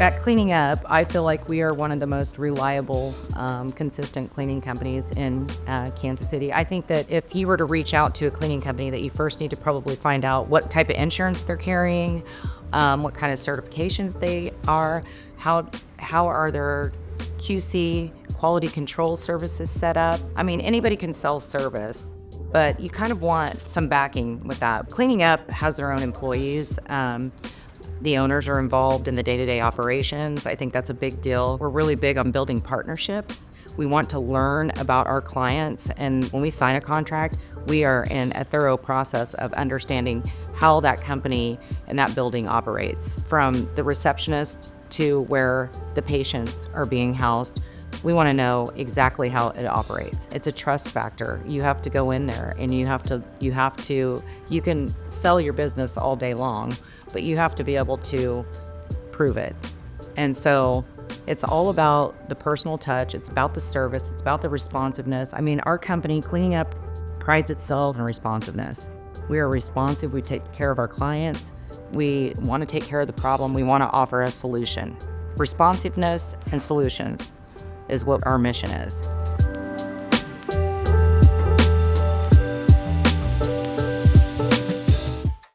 At Cleaning Up, I feel like we are one of the most reliable, consistent cleaning companies in Kansas City. I think that if you were to reach out to a cleaning company, that you first need to probably find out what type of insurance they're carrying, what kind of certifications they are, how are their QC, quality control services set up. I mean, anybody can sell service, but you kind of want some backing with that. Cleaning Up has their own employees. The owners are involved in the day-to-day operations. I think that's a big deal. We're really big on building partnerships. We want to learn about our clients, and when we sign a contract, we are in a thorough process of understanding how that company and that building operates, from the receptionist to where the patients are being housed. We want to know exactly how it operates. It's a trust factor. You have to go in there and you can sell your business all day long, but you have to be able to prove it. And so it's all about the personal touch. It's about the service. It's about the responsiveness. I mean, our company, Cleaning Up, prides itself in responsiveness. We are responsive. We take care of our clients. We want to take care of the problem. We want to offer a solution. Responsiveness and solutions is what our mission is.